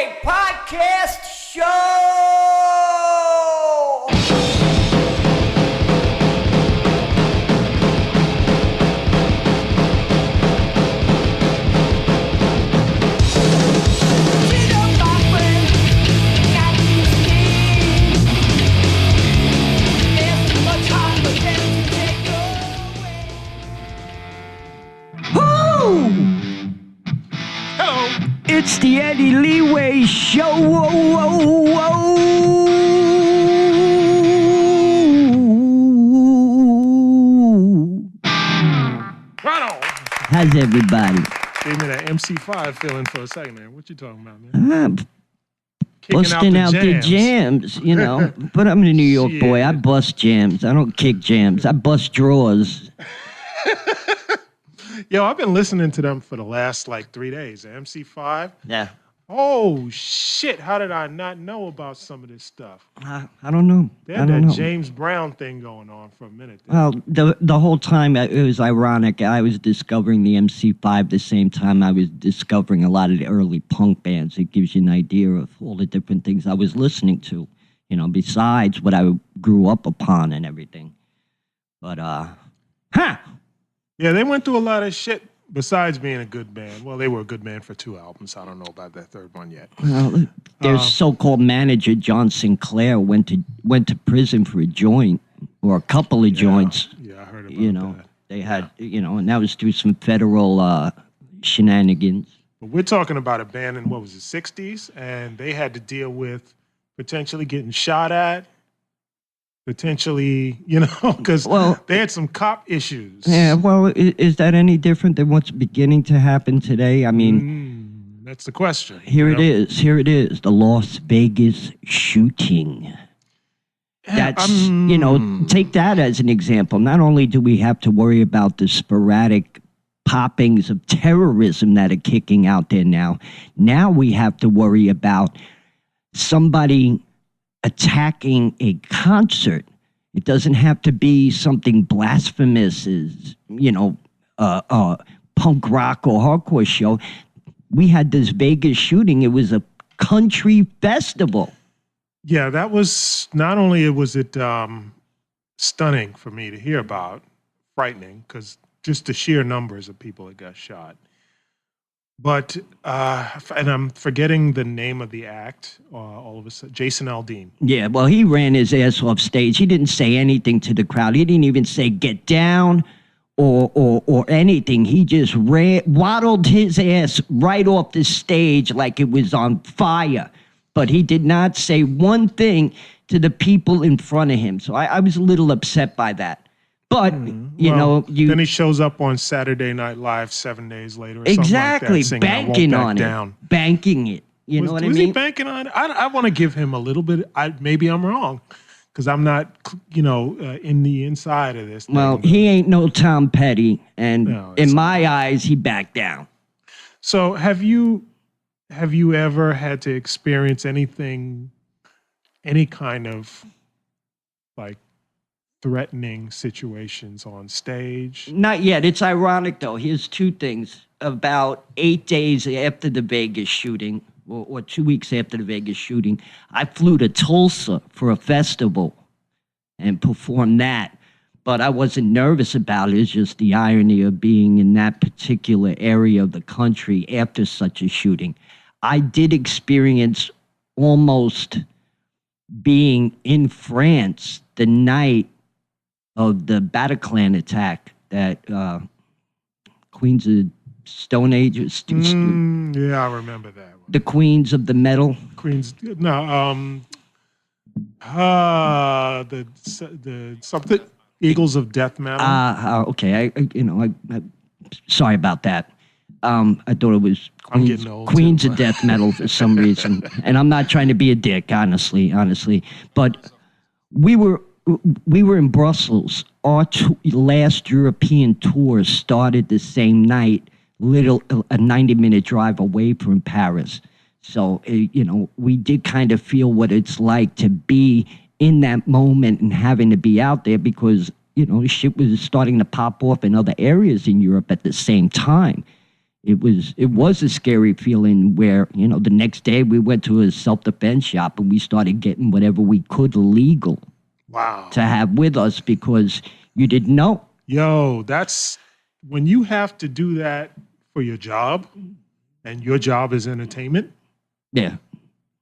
Leeway Podcast Show! It's the Eddie Leeway Show. Whoa, whoa, whoa. Right on. How's everybody? Gave me that MC5 feeling for a second there. What you talking about, man? Busting out the jams, you know. But I'm a New York boy. I bust jams. I don't kick jams. I bust drawers. Yo, I've been listening to them for the last, 3 days. The MC5. Yeah. Oh, shit. How did I not know about some of this stuff? I don't know. They had that James Brown thing going on for a minute there. Well, the whole time, it was ironic. I was discovering the MC5 the same time I was discovering a lot of the early punk bands. It gives you an idea of all the different things I was listening to, you know, besides what I grew up upon and everything. But, Yeah, they went through a lot of shit besides being a good band. Well, they were a good band for 2 albums. I don't know about that third one yet. Well, their so-called manager, John Sinclair, went to prison for a joint or a couple of joints. Yeah, I heard about that. They had, and that was through some federal shenanigans. But we're talking about a band in, 60s? And they had to deal with potentially getting shot at. Potentially, because they had some cop issues. Yeah, well, is that any different than what's beginning to happen today? I mean, that's the question. Here it is. The Las Vegas shooting. That's, take that as an example. Not only do we have to worry about the sporadic poppings of terrorism that are kicking out there now we have to worry about somebody attacking a concert. It doesn't have to be something blasphemous as, punk rock or hardcore show. We had this Vegas shooting. It was a country festival. Yeah, that was, not only was it stunning for me to hear about, frightening, because just the sheer numbers of people that got shot. But, and I'm forgetting the name of the act, all of a sudden, Jason Aldean. Yeah, well, he ran his ass off stage. He didn't say anything to the crowd. He didn't even say, get down or anything. He just waddled his ass right off the stage like it was on fire. But he did not say one thing to the people in front of him. So I was a little upset by that. But, then he shows up on Saturday Night Live 7 days later. Or exactly, something like that, banking on it. Banking it. You know what I mean? Was he banking on it? I want to give him a little bit. Maybe I'm wrong because I'm not, in the inside of this. Well, he ain't no Tom Petty. And in my eyes, he backed down. So have you ever had to experience any kind of, threatening situations on stage? Not yet. It's ironic, though. Here's two things. About 8 days after the Vegas shooting, or 2 weeks after the Vegas shooting, I flew to Tulsa for a festival and performed that. But I wasn't nervous about it. It's just the irony of being in that particular area of the country after such a shooting. I did experience almost being in France the night of the Bataclan attack that Queens of Stone Age. Yeah, I remember that one. The Queens of the Metal. The something Eagles of Death Metal. Okay. I sorry about that. I thought it was Queens of Death Metal for some reason, and I'm not trying to be a dick, honestly. But we were in Brussels. Our last European tour started the same night, a 90-minute drive away from Paris. So, we did kind of feel what it's like to be in that moment and having to be out there because, shit was starting to pop off in other areas in Europe at the same time. it was a scary feeling where, the next day we went to a self-defense shop and we started getting whatever we could legal Wow. to have with us because you didn't know. Yo, that's when you have to do that for your job and your job is entertainment. Yeah.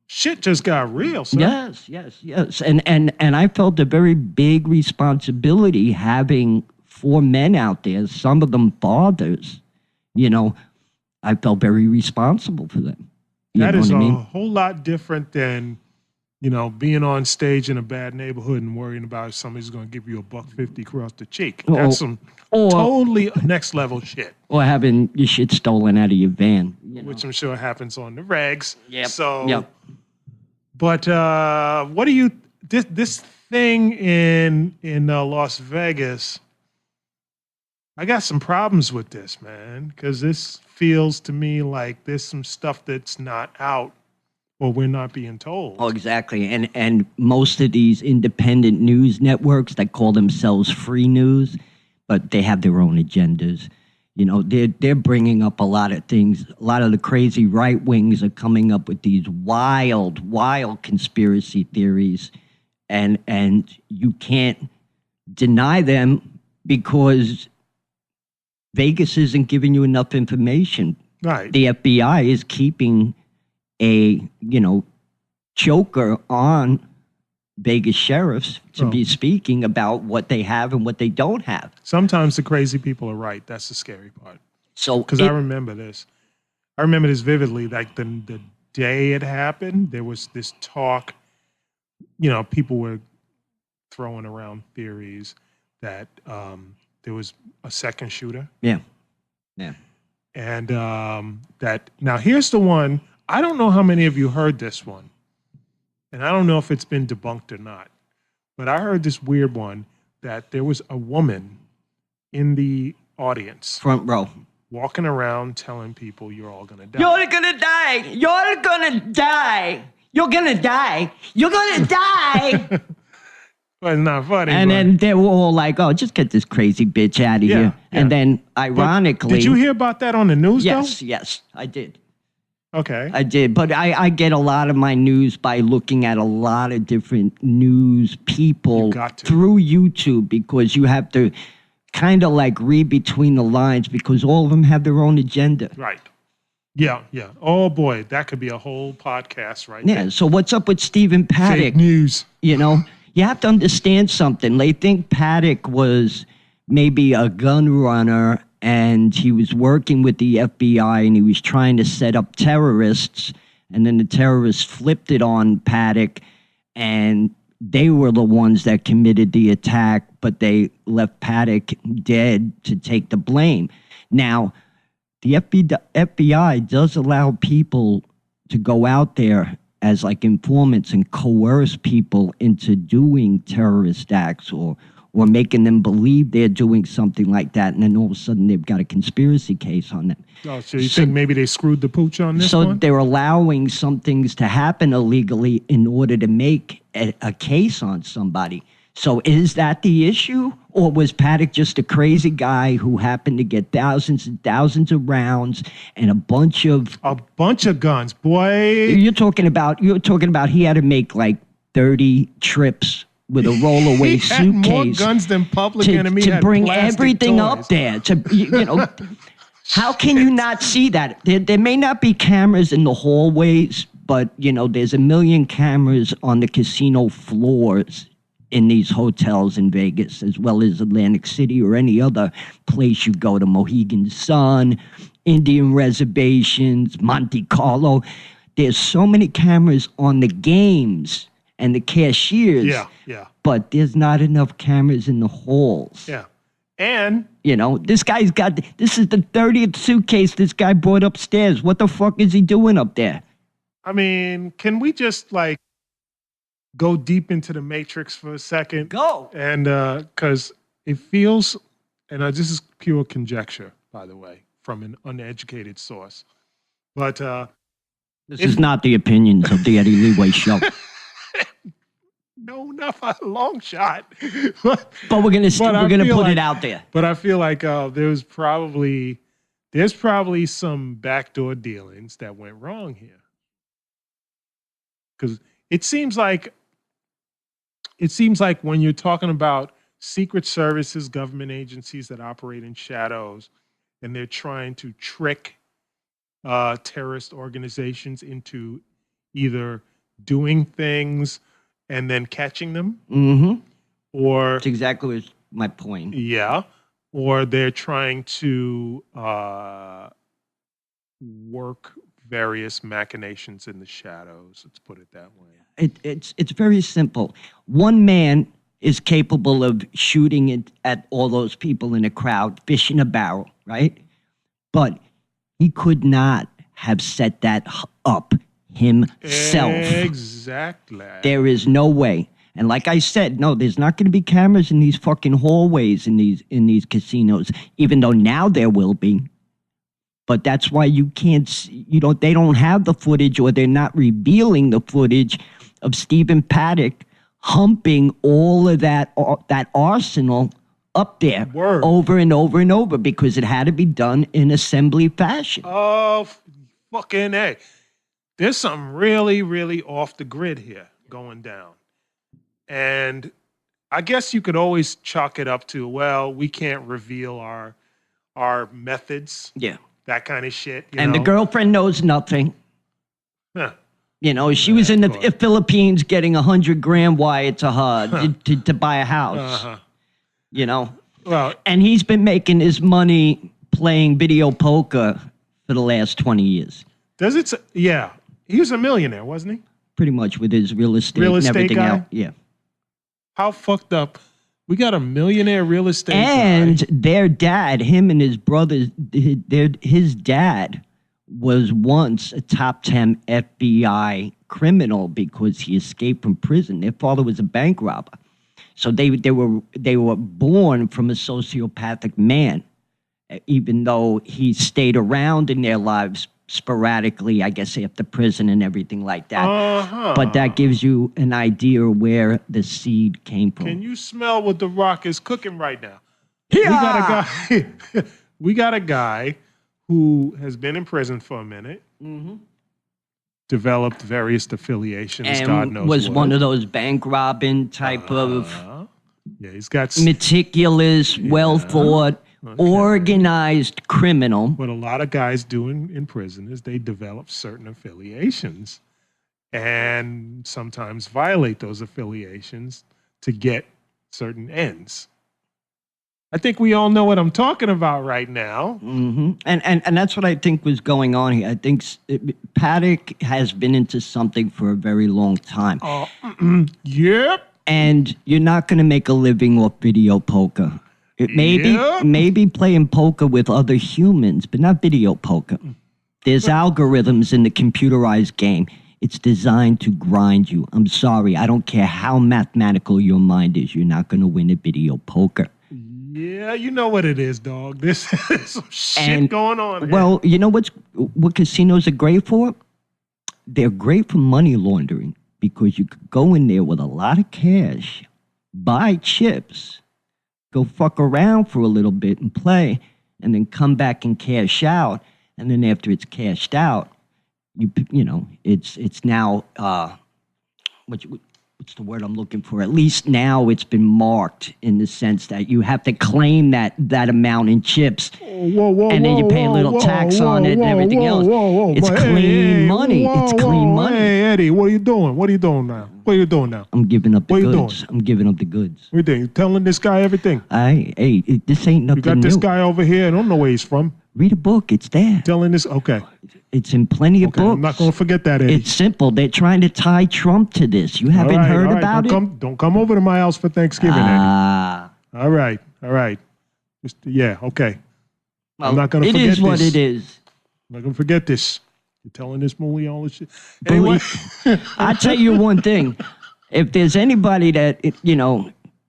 Shit just got real, son. Yes. And I felt a very big responsibility having 4 men out there, some of them fathers, I felt very responsible for them. That is a whole lot different than, being on stage in a bad neighborhood and worrying about if somebody's going to give you $1.50 across the cheek. That's some totally next level shit. Or having your shit stolen out of your van. Which I'm sure happens on the regs. Yep. So, but what do you, this thing in Las Vegas, I got some problems with this, man, because this feels to me like there's some stuff that's not out or we're not being told. Oh, exactly. And most of these independent news networks that call themselves free news, but they have their own agendas. They're bringing up a lot of things. A lot of the crazy right wings are coming up with these wild conspiracy theories, and you can't deny them because Vegas isn't giving you enough information. Right. The FBI is keeping a, choker on Vegas sheriffs to be speaking about what they have and what they don't have. Sometimes the crazy people are right. That's the scary part. So, because I remember this. I remember this vividly. Like the day it happened, there was this talk. People were throwing around theories that there was a second shooter. Yeah. And that now here's the one. I don't know how many of you heard this one, and I don't know if it's been debunked or not. But I heard this weird one that there was a woman in the audience, front row, walking around telling people you're all gonna die. You're gonna die. You're gonna die. You're gonna die. You're gonna die. Well, it's not funny. And then they were all like, "Oh, just get this crazy bitch out of here." Yeah. And then, ironically, did you hear about that on the news? Yes, I did. Okay. I did, but I get a lot of my news by looking at a lot of different news people through YouTube because you have to kind of like read between the lines because all of them have their own agenda. Right. Yeah. Oh boy, that could be a whole podcast right there. Yeah. So what's up with Stephen Paddock? Fake news. You have to understand something. They think Paddock was maybe a gun runner and he was working with the FBI and he was trying to set up terrorists. And then the terrorists flipped it on Paddock and they were the ones that committed the attack, but they left Paddock dead to take the blame. Now, the FBI does allow people to go out there as like informants and coerce people into doing terrorist acts or making them believe they're doing something like that, and then all of a sudden they've got a conspiracy case on them. Oh, so you think maybe they screwed the pooch on this one? So they're allowing some things to happen illegally in order to make a case on somebody. So is that the issue? Or was Paddock just a crazy guy who happened to get thousands and thousands of rounds and a bunch of guns, boy? You're talking about he had to make like 30 trips with a rollaway suitcase. He had more guns than Public Enemy to had bring plastic everything toys. up there. How can you not see that? There may not be cameras in the hallways, but there's a million cameras on the casino floors in these hotels in Vegas, as well as Atlantic City or any other place you go to, Mohegan Sun, Indian reservations, Monte Carlo. There's so many cameras on the games and the cashiers. Yeah. But there's not enough cameras in the halls. Yeah. And this is the 30th suitcase this guy brought upstairs. What the fuck is he doing up there? I mean, can we just go deep into the matrix for a second? Go. And because it feels, and this is pure conjecture, by the way, from an uneducated source, but this is not the opinions of the Eddie Leeway show. No, not by a long shot. But we're gonna put it out there. But I feel like there's probably there's probably some backdoor dealings that went wrong here. Because it seems like when you're talking about secret services, government agencies that operate in shadows, and they're trying to trick terrorist organizations into either doing things and then catching them, or That's exactly my point. yeah, or they're trying to work various machinations in the shadows. Let's put it that way. It's very simple. One man is capable of shooting it at all those people in a crowd, fish in a barrel, right? But he could not have set that up himself. Exactly. There is no way. And like I said, no, there's not going to be cameras in these fucking hallways in these casinos, even though now there will be. But that's why you can't, they don't have the footage, or they're not revealing the footage of Stephen Paddock humping all of that arsenal up there over and over and over, because it had to be done in assembly fashion. Oh, fucking A. There's something really, really off the grid here going down. And I guess you could always chalk it up to, well, we can't reveal our methods. Yeah. That kind of shit. And the girlfriend knows nothing. Huh. She was in the Philippines getting $100,000 wire to her to buy a house. Well, and he's been making his money playing video poker for the last 20 years. Does it? Yeah. He was a millionaire, wasn't he? Pretty much, with his real estate and everything guy? else. Yeah. How fucked up. We got a millionaire real estate and guy. Their dad, him and his brothers, his dad was once a top 10 FBI criminal because he escaped from prison. Their father was a bank robber. So they were born from a sociopathic man, even though he stayed around in their lives sporadically, I guess, after prison and everything like that. But that gives you an idea where the seed came from. Can you smell what The Rock is cooking right now? Yeah. We got a guy who has been in prison for a minute, developed various affiliations, and God knows was what. one of those bank robbing type of yeah, he's got meticulous, well thought, organized criminal. What a lot of guys do in prison is they develop certain affiliations and sometimes violate those affiliations to get certain ends. I think we all know what I'm talking about right now. And that's what I think was going on here. I think Paddock has been into something for a very long time. Yep. And you're not going to make a living off video poker. Maybe playing poker with other humans, but not video poker. There's algorithms in the computerized game. It's designed to grind you. I'm sorry. I don't care how mathematical your mind is. You're not going to win at video poker. Yeah, you know what it is, dog. There's some shit going on here. Well, you know what casinos are great for? They're great for money laundering, because you could go in there with a lot of cash, buy chips, go fuck around for a little bit and play, and then come back and cash out. And then after it's cashed out, it's now what's the word I'm looking for? At least now it's been marked in the sense that you have to claim that amount in chips, and then you pay a little tax on it and everything else. It's clean money. It's clean money. Hey, Eddie, what are you doing? What are you doing now? What are you doing now? I'm giving up the What are you goods. doing? I'm giving up the goods. What are you doing? You telling this guy everything? This ain't nothing You got new. this guy over here. I don't know where he's from. Read a book. It's there. Telling this, okay. It's in plenty of books. I'm not going to forget that, Eddie. It's simple. They're trying to tie Trump to this. You haven't heard about it? Don't come over to my house for Thanksgiving, Eddie. All right. Yeah, okay. I'm not going to forget this. It is what it is. I'm not going to forget this. You're telling this movie all this shit. Anyway. I'll tell you one thing. If there's anybody that,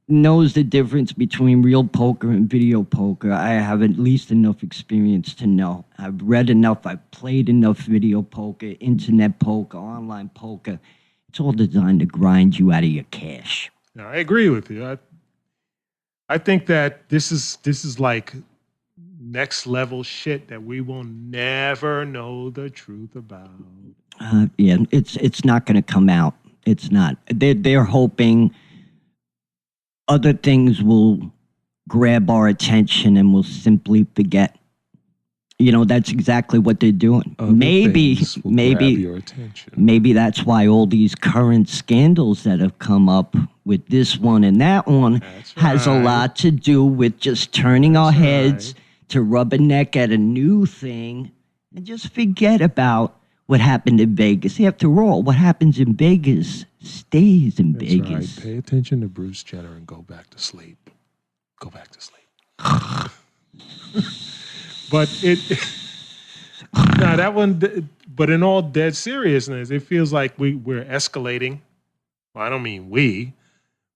knows the difference between real poker and video poker, I have at least enough experience to know. I've read enough. I've played enough video poker, internet poker, online poker. It's all designed to grind you out of your cash. I agree with you. I think that this is like next level shit that we will never know the truth about. Yeah, it's not going to come out. It's not. They're hoping other things will grab our attention and we'll simply forget. You know, that's exactly what they're doing. Other things will grab your attention. Maybe that's why all these current scandals that have come up with this one and that one has a lot to do with just turning our heads to rubberneck at a new thing and just forget about what happened in Vegas. After all, what happens in Vegas stays in Vegas. Right. Pay attention to Bruce Jenner and go back to sleep. Go back to sleep. But that one. But in all dead seriousness, it feels like we're escalating. Well, I don't mean we,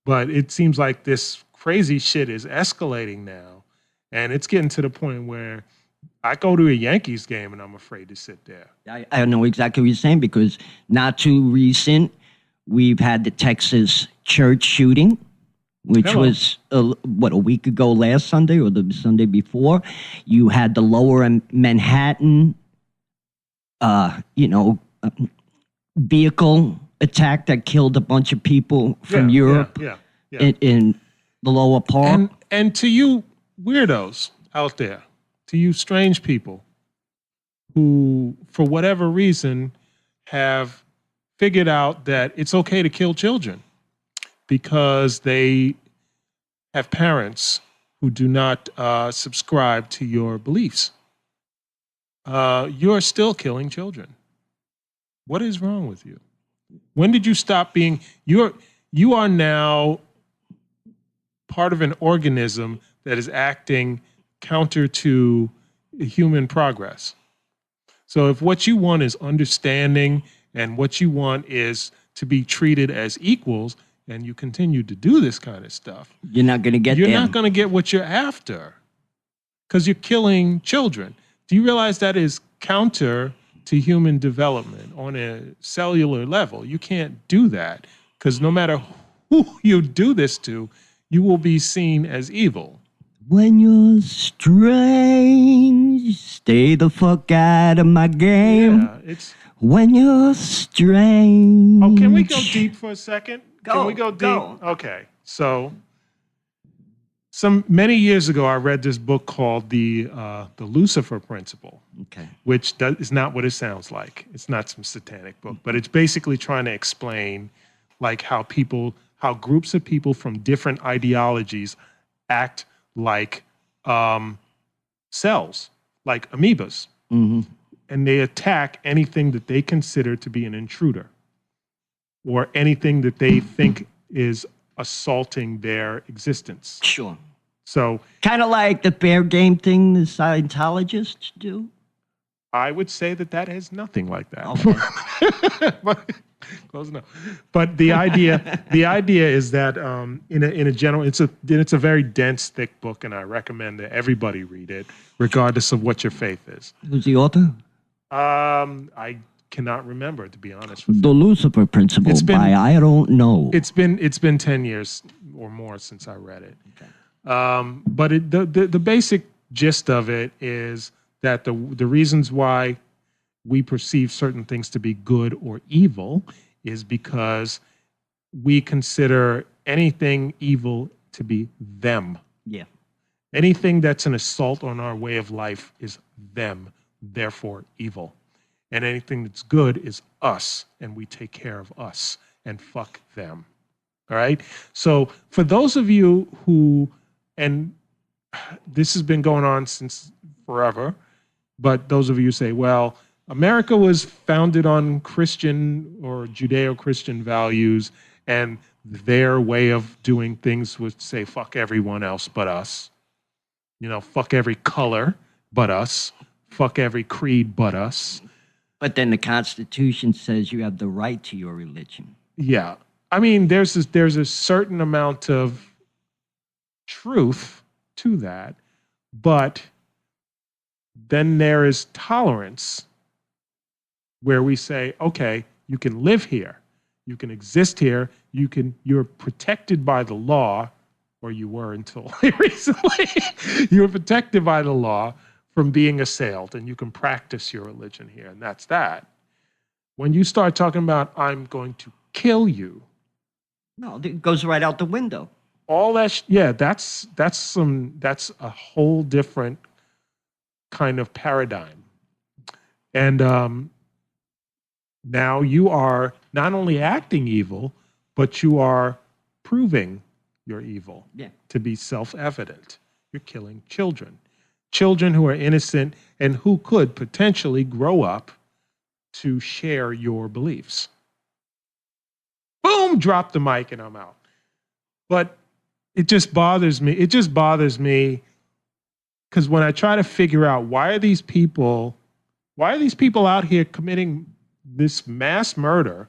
but it seems like this crazy shit is escalating now, and it's getting to the point where I go to a Yankees game and I'm afraid to sit there. I know exactly what you're saying because not too recent, we've had the Texas church shooting, which was, a week ago last Sunday or the Sunday before. You had the lower Manhattan, vehicle attack that killed a bunch of people from Europe in the lower part. And to you weirdos out there, to you strange people who, for whatever reason, have figured out that it's okay to kill children because they have parents who do not subscribe to your beliefs. You're still killing children. What is wrong with you? When did you stop being... You are now part of an organism that is acting counter to human progress. So if what you want is understanding and what you want is to be treated as equals, and you continue to do this kind of stuff, you're not going to get You're not going to get what you're after because you're killing children. Do you realize that is counter to human development on a cellular level? You can't do that because no matter who you do this to, you will be seen as evil. When you're strange, stay the fuck out of my game. Yeah, it's... When you're strange. Oh, can we go deep for a second? Can we go deep? Go. Okay, so many years ago, I read this book called the Lucifer Principle, which is not what it sounds like. It's not some satanic book, but it's basically trying to explain like how groups of people from different ideologies act like cells, like amoebas. Mm-hmm. And they attack anything that they consider to be an intruder or anything that they think is assaulting their existence. Sure. So kind of like the fair game thing the Scientologists do? I would say that has nothing like that. Okay. But, close enough. But the idea is that in a general, it's a very dense, thick book, and I recommend that everybody read it, regardless of what your faith is. Who's the author? I cannot remember, to be honest with you. The Lucifer Principle I don't know. It's been 10 years or more since I read it. Okay. But the basic gist of it is that the reasons why we perceive certain things to be good or evil is because we consider anything evil to be them. Yeah. Anything that's an assault on our way of life is them, therefore evil. And anything that's good is us, and we take care of us, and fuck them. All right? So for those of you who, and this has been going on since forever, but those of you who say, well, America was founded on Christian or Judeo-Christian values, and their way of doing things was say, fuck everyone else but us. You know, fuck every color but us. Fuck every creed but us. But then the Constitution says you have the right to your religion. Yeah. I mean, there's a certain amount of truth to that, but then there is tolerance where we say, okay, you can live here, you can exist here, you're protected by the law, or you were until recently. You were protected by the law from being assailed, and you can practice your religion here, and that's that. When you start talking about, I'm going to kill you, No, it goes right out the window. all that, that's a whole different kind of paradigm. And now you are not only acting evil, but you are proving you're evil to be self-evident. You're killing children who are innocent and who could potentially grow up to share your beliefs. Boom, drop the mic and I'm out. But it just bothers me. It just bothers me because when I try to figure out why are these people out here committing this mass murder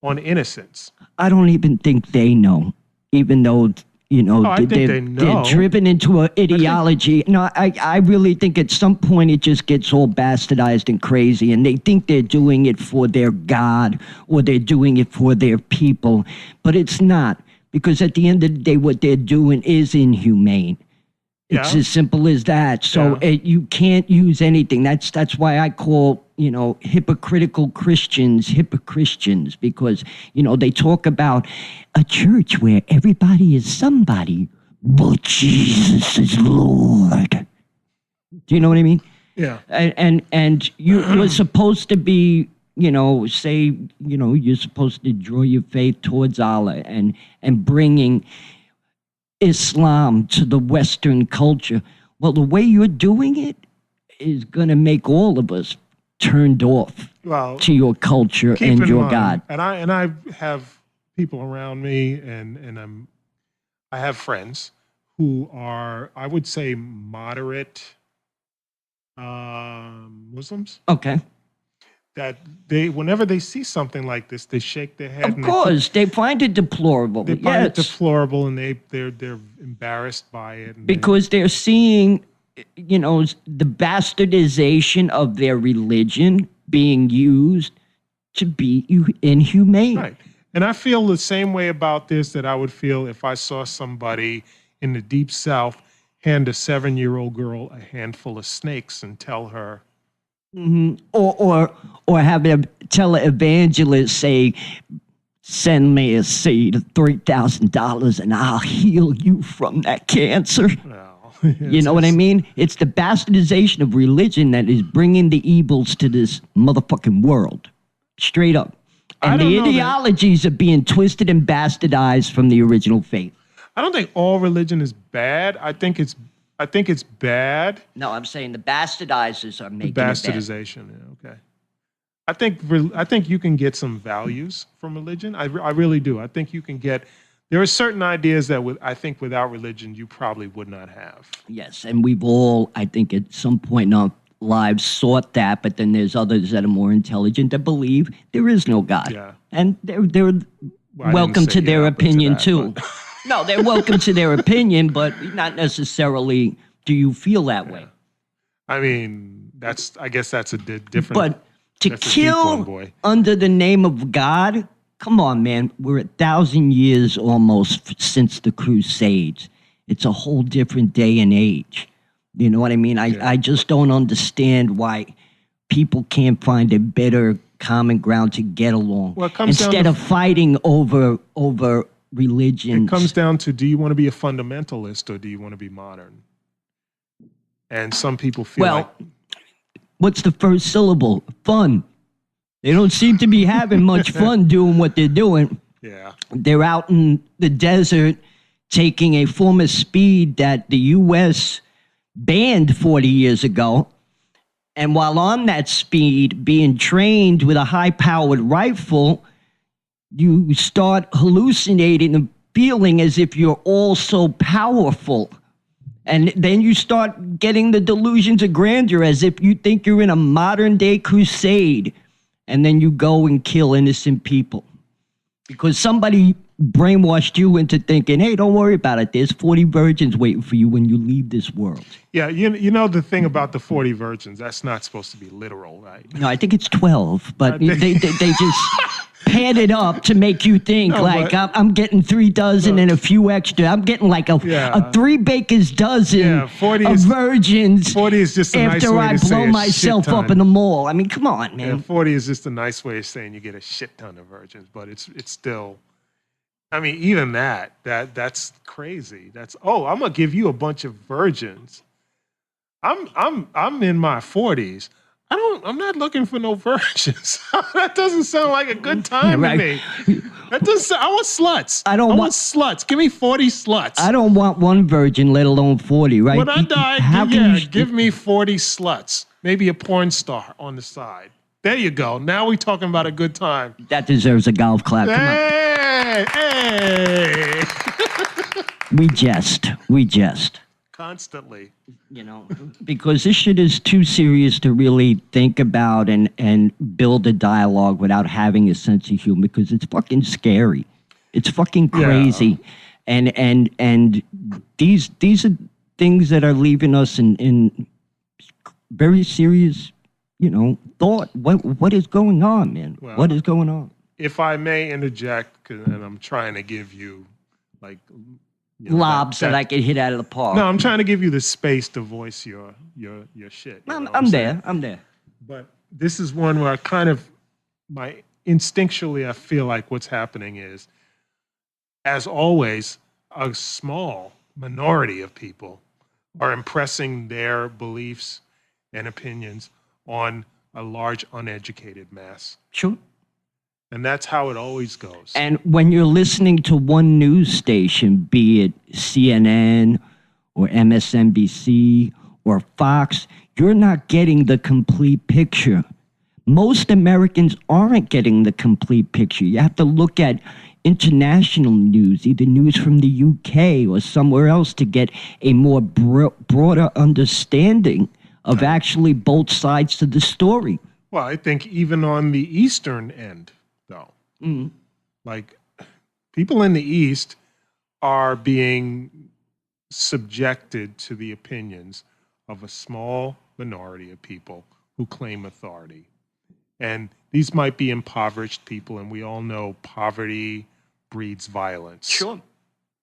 on innocents? I don't even think they know, even though, I think they know. They're driven into an ideology. No, I really think at some point it just gets all bastardized and crazy, and they think they're doing it for their God or they're doing it for their people, but it's not, because at the end of the day, what they're doing is inhumane. It's as simple as that. So you can't use anything. That's why I call, hypocritical Christians hypocristians, because, they talk about a church where everybody is somebody, but Jesus is Lord. Do you know what I mean? Yeah. And you're supposed to be, you're supposed to draw your faith towards Allah and bringing Islam to the Western culture. Well, the way you're doing it is going to make all of us turned off to your culture and your God. And I have people around me, and I have friends who are, I would say, moderate Muslims. Okay. That whenever they see something like this, they shake their head. Of course, they find it deplorable. They find it deplorable, and they're embarrassed by it. Because they're seeing, the bastardization of their religion being used to be inhumane. Right. And I feel the same way about this that I would feel if I saw somebody in the Deep South hand a 7-year-old girl a handful of snakes and tell her, or have a televangelist say, send me a seed of $3,000 and I'll heal you from that cancer. You know what I mean? It's the bastardization of religion that is bringing the evils to this motherfucking world. Straight up. And the ideologies are being twisted and bastardized from the original faith. I don't think all religion is bad. I think it's bad. No, I'm saying the bastardizers are making bastardization. It bad. Yeah, okay. I think you can get some values from religion. I really do. I think you can get. There are certain ideas that I think without religion you probably would not have. Yes, and we've all, I think, at some point in our lives sought that, but then there's others that are more intelligent that believe there is no God. Yeah. And they're welcome to their opinion too. No, they're welcome to their opinion, but not necessarily do you feel that way. I mean, I guess that's a different. But to kill under the name of God, come on, man. We're 1,000 years almost since the Crusades. It's a whole different day and age. You know what I mean? I just don't understand why people can't find a better common ground to get along instead of fighting over religions. It comes down to, do you want to be a fundamentalist or do you want to be modern? And some people feel what's the first syllable? Fun. They don't seem to be having much fun doing what they're doing. Yeah. They're out in the desert taking a form of speed that the U.S. banned 40 years ago. And while on that speed, being trained with a high-powered rifle, you start hallucinating and feeling as if you're all so powerful. And then you start getting the delusions of grandeur as if you think you're in a modern-day crusade. And then you go and kill innocent people. Because somebody brainwashed you into thinking, hey, don't worry about it. There's 40 virgins waiting for you when you leave this world. Yeah, you know the thing about the 40 virgins, that's not supposed to be literal, right? No, I think it's 12, but they just padded up to make you think No, like but- I'm getting 3 dozen and a few extra. I'm getting like a 3 baker's dozen Yeah, 40 of is- virgins 40 is just a nice after way I to say blow a myself shit up ton. in the mall. I mean, come on, man. Yeah, 40 is just a nice way of saying you get a shit ton of virgins, but it's still. I mean, even that's crazy. That's I'm gonna give you a bunch of virgins. I'm in my 40s. I'm not looking for no virgins. That doesn't sound like a good time Right. to me. That doesn't. I want sluts. I want sluts. Give me 40 sluts. I don't want 1 virgin, let alone 40, right? When I die, How can you- give me 40 sluts. Maybe a porn star on the side. There you go. Now we're talking about a good time. That deserves a golf clap. Come on. Hey! We jest. Constantly. You know, because this shit is too serious to really think about and build a dialogue without having a sense of humor, because it's fucking scary. It's fucking crazy. And these are things that are leaving us in very serious, thought. What is going on, man? Well, what is going on? If I may interject, and I'm trying to give you, like, Lobs that I could hit out of the park. No, I'm trying to give you the space to voice your shit. You know what I'm saying? there. I'm there. But this is one where I kind of, instinctually, I feel like what's happening is, as always, a small minority of people are impressing their beliefs and opinions on a large uneducated mass. Sure. And that's how it always goes. And when you're listening to one news station, be it CNN or MSNBC or Fox, you're not getting the complete picture. Most Americans aren't getting the complete picture. You have to look at international news, either news from the UK or somewhere else, to get a more broader understanding of actually both sides to the story. Well, I think even on the Eastern end, though, like, people in the East are being subjected to the opinions of a small minority of people who claim authority. And these might be impoverished people, and we all know poverty breeds violence. Sure.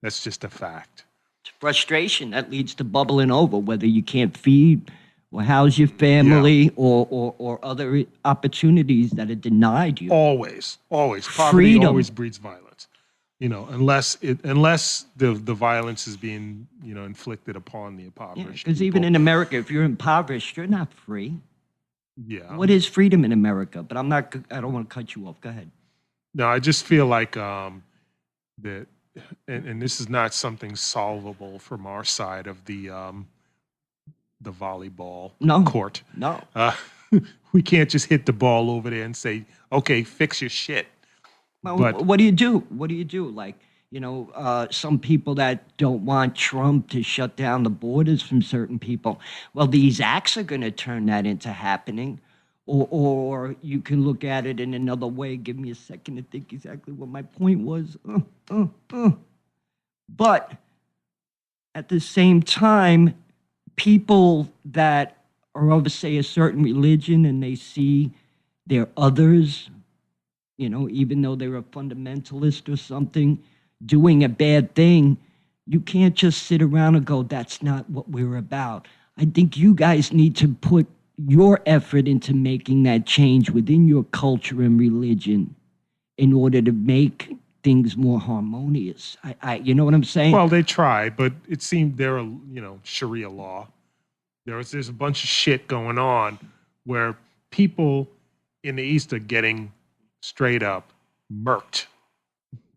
That's just a fact. It's frustration that leads to bubbling over, whether you can't feed or house your family or other opportunities that are denied you. Always. Poverty Freedom. always breeds violence. Unless the violence is being, inflicted upon the impoverished. Because even in America, if you're impoverished, you're not free. Yeah. What is freedom in America? But I don't want to cut you off. Go ahead. No, I just feel like that, and this is not something solvable from our side of the volleyball court. No. We can't just hit the ball over there and say, okay, fix your shit. Well, But- what do you do? What do you do? Like, some people that don't want Trump to shut down the borders from certain people. Well, these acts are going to turn that into happening. Or you can look at it in another way. Give me a second to think exactly what my point was. But at the same time, people that are of, say, a certain religion and they see their others, even though they're a fundamentalist or something, doing a bad thing, you can't just sit around and go, that's not what we're about. I think you guys need to put your effort into making that change within your culture and religion in order to make things more harmonious. You know what I'm saying? Well, they try, but it seemed there are, Sharia law. There's a bunch of shit going on where people in the East are getting straight up murked.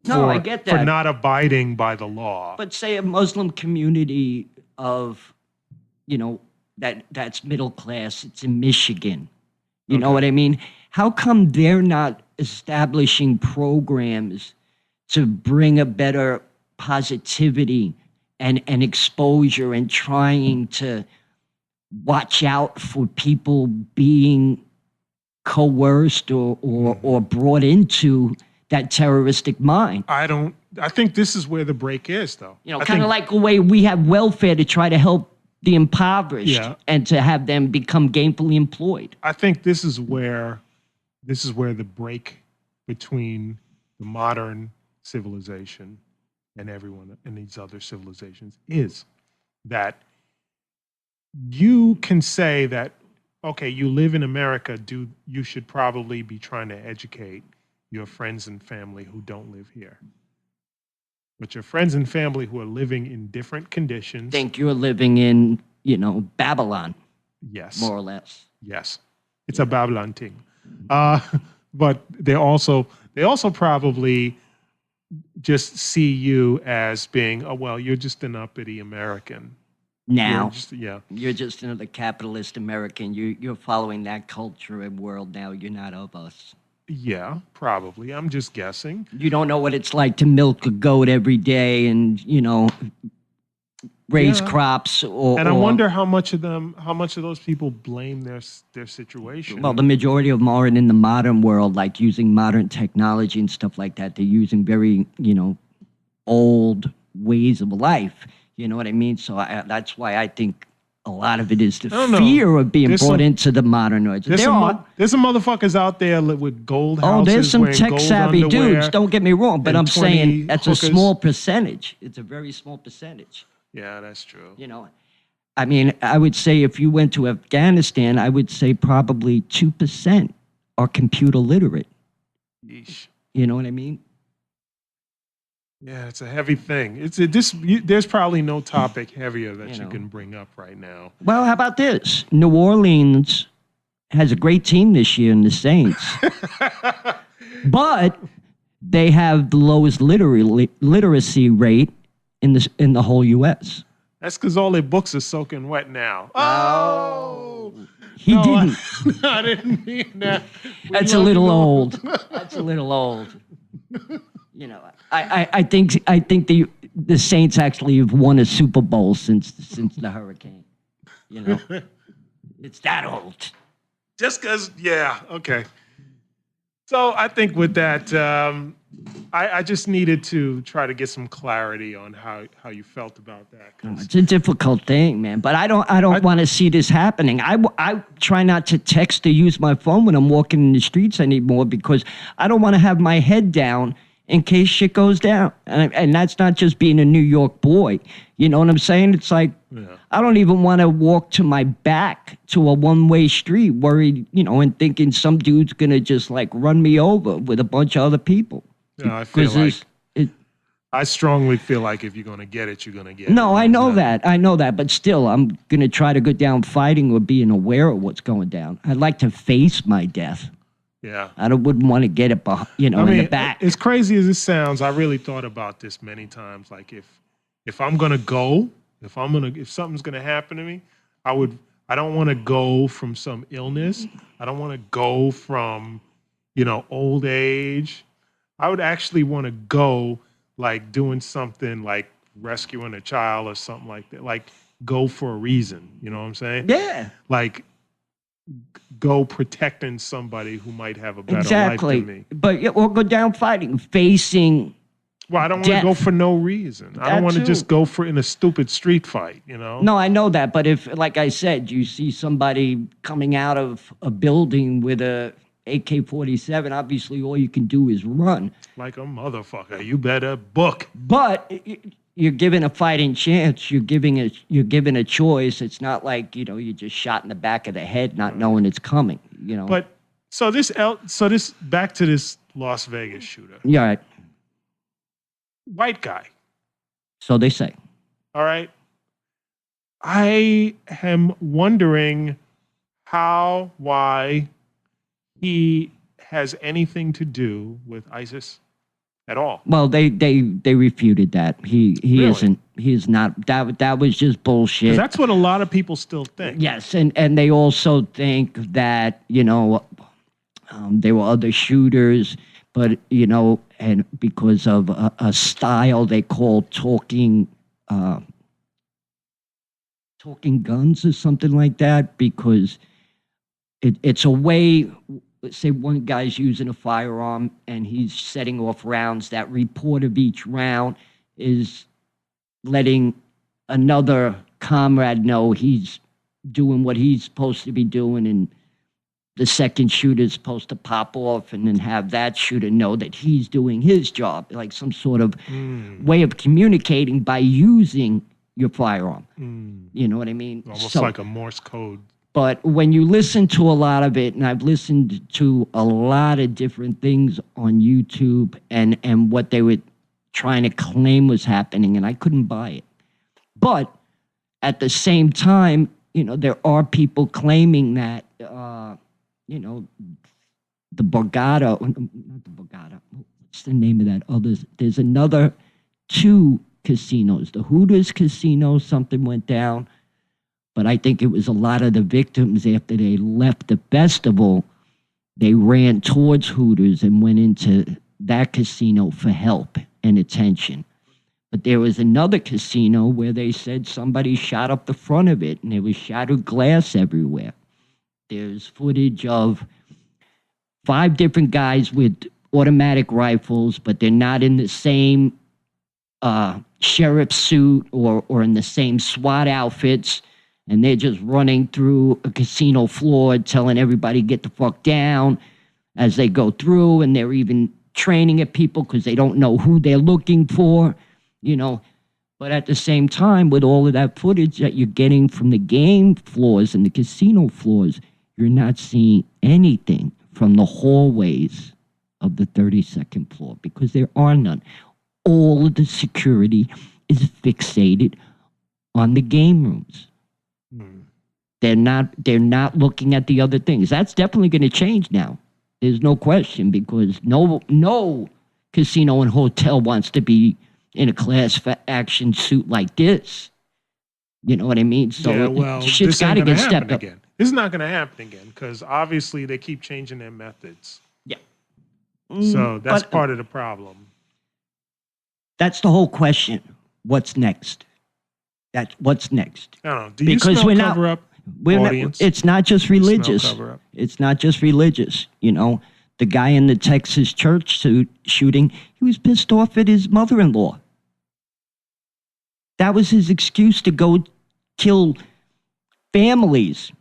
No, I get that. For not abiding by the law. But say a Muslim community of, that's middle class, it's in Michigan. You know what I mean? How come they're not establishing programs to bring a better positivity and exposure and trying to watch out for people being coerced or brought into that terroristic mind? I think this is where the break is, though. Kind of like the way we have welfare to try to help the impoverished and to have them become gainfully employed. I think this is where the break between the modern civilization and everyone and these other civilizations is that you can say that, okay, you live in America, you should probably be trying to educate your friends and family who don't live here. But your friends and family who are living in different conditions. Think you're living in, Babylon, Yes. more or less. Yes. It's a Babylon thing. But they also probably just see you as being, oh, well, you're just an uppity American. Now, Yeah. you're just another capitalist American. You're following that culture and world now. You're not of us. Yeah, probably. I'm just guessing. You don't know what it's like to milk a goat every day and, raise Yeah. crops. And I wonder how much of those people blame their situation. Well, the majority of them are in the modern world, like using modern technology and stuff like that. They're using very, old ways of life. You know what I mean? So that's why I think a lot of it is the fear of being brought into the modern age. There's some motherfuckers out there with gold houses. Oh, there's some wearing gold tech-savvy underwear, dudes. Don't get me wrong, but and I'm 20 saying that's hookers. a small percentage. It's a very small percentage. Yeah, that's true. I mean, I would say if you went to Afghanistan, I would say probably 2% are computer literate. Yeesh. You know what I mean? Yeah, it's a heavy thing. There's probably no topic heavier that you can bring up right now. Well, how about this? New Orleans has a great team this year in the Saints, but they have the lowest literacy rate in the whole U.S. That's because all their books are soaking wet now. Oh, he didn't. I didn't mean that. That's a little old. That's a little old. I think the Saints actually have won a Super Bowl since the hurricane. It's that old. Just because, yeah, okay. So I think with that, I just needed to try to get some clarity on how you felt about that. It's a difficult thing, man. But I don't want to see this happening. I try not to text or use my phone when I'm walking in the streets anymore because I don't want to have my head down in case shit goes down. And that's not just being a New York boy. You know what I'm saying? It's like, I don't even want to walk to my back to a one-way street worried, and thinking some dude's going to just like run me over with a bunch of other people. Yeah, I strongly feel like if you're going to get it, you're going to get it. No, I know that. But still, I'm going to try to go down fighting or being aware of what's going down. I'd like to face my death. Yeah. I wouldn't want to get it, in the back. As crazy as it sounds, I really thought about this many times. Like if I'm gonna go, if something's gonna happen to me, I don't want to go from some illness. I don't want to go from, old age. I would actually want to go like doing something like rescuing a child or something like that. Like go for a reason. You know what I'm saying? Yeah. Like go protecting somebody who might have a better life than me. But we'll go down fighting, facing. Well, I don't want to go for no reason. I don't want to just go in a stupid street fight, No, I know that. But if, like I said, you see somebody coming out of a building with a AK-47, obviously all you can do is run. Like a motherfucker. You better book. But you're given a fighting chance. You're given a choice. It's not like, you're just shot in the back of the head not knowing it's coming, But so this back to this Las Vegas shooter. Yeah, right. White guy. So they say. All right. I am wondering why he has anything to do with ISIS at all. Well, they refuted that. He Really? isn't. He is not. That was just bullshit. That's what a lot of people still think. Yes, and they also think that there were other shooters, but and because of a style they call talking guns or something like that, because it's a way. Let's say one guy's using a firearm and he's setting off rounds. That report of each round is letting another comrade know he's doing what he's supposed to be doing and the second shooter's supposed to pop off and then have that shooter know that he's doing his job, like some sort of way of communicating by using your firearm. You know what I mean? Almost like a Morse code. But when you listen to a lot of it, and I've listened to a lot of different things on YouTube and what they were trying to claim was happening, and I couldn't buy it. But at the same time, you know, there are people claiming that, you know, the Borgata, not the Borgata, what's the name of that other? There's another 2 casinos. The Hooters Casino, something went down. But I think it was a lot of the victims after they left the festival, they ran towards Hooters and went into that casino for help and attention. But there was another casino where they said somebody shot up the front of it and there was shattered glass everywhere. There's footage of 5 different guys with automatic rifles, but they're not in the same sheriff suit or in the same SWAT outfits. And they're just running through a casino floor telling everybody get the fuck down as they go through. And they're even training at people because they don't know who they're looking for, you know. But at the same time, with all of that footage that you're getting from the game floors and the casino floors, you're not seeing anything from the hallways of the 32nd floor because there are none. All of the security is fixated on the game rooms. They're not looking at the other things. That's definitely going to change now. There's no question because no casino and hotel wants to be in a class action suit like this. You know what I mean? So yeah, well, shit's got to get stepped up. Again. This is not going to happen again because obviously they keep changing their methods. Yeah. So that's part of the problem. That's the whole question. What's next? What's next? I don't know. Do you smell cover-up? It's not just religious. It's not just religious. You know, the guy in the Texas church shooting, he was pissed off at his mother-in-law. That was his excuse to go kill families.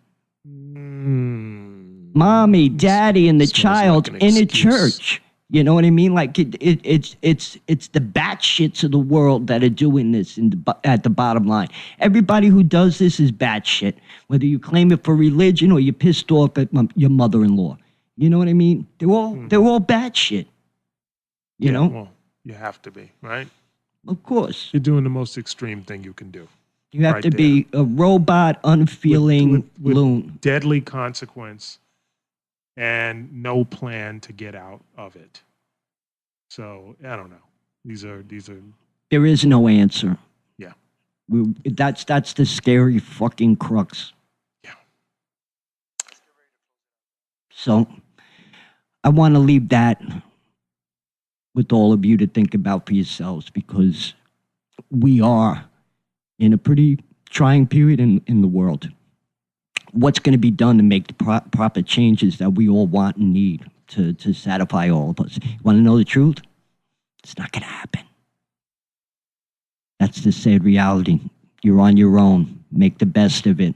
Mommy, daddy, and the child in a church. You know what I mean? Like it's the batshits of the world that are doing this at the bottom line. Everybody who does this is batshit, whether you claim it for religion or you're pissed off at your mother-in-law. You know what I mean? They're all batshit. You know? Well, you have to be, right? Of course. You're doing the most extreme thing you can do. You have to be a robot, unfeeling loon. Deadly consequence. And no plan to get out of it. So I don't know. These are. There is no answer. Yeah. That's the scary fucking crux. Yeah. So I want to leave that with all of you to think about for yourselves because we are in a pretty trying period in the world. What's going to be done to make the proper changes that we all want and need to satisfy all of us? You want to know the truth? It's not going to happen. That's the sad reality. You're on your own. Make the best of it.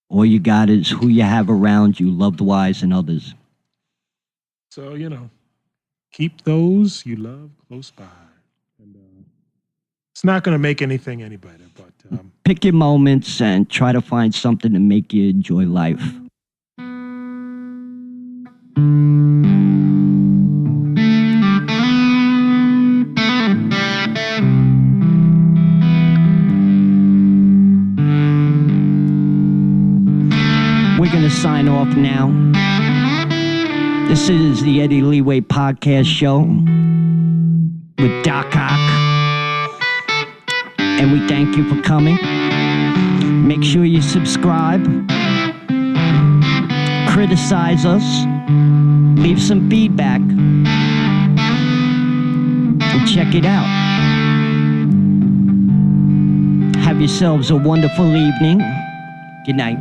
All you got is who you have around you, loved ones and others. So, you know, keep those you love close by. And it's not going to make anything any better, but... Pick your moments and try to find something to make you enjoy life. We're going to sign off now. This is the Eddie Leeway podcast show with Doc Ock. And we thank you for coming. Make sure you subscribe. Criticize us. Leave some feedback. And check it out. Have yourselves a wonderful evening. Good night.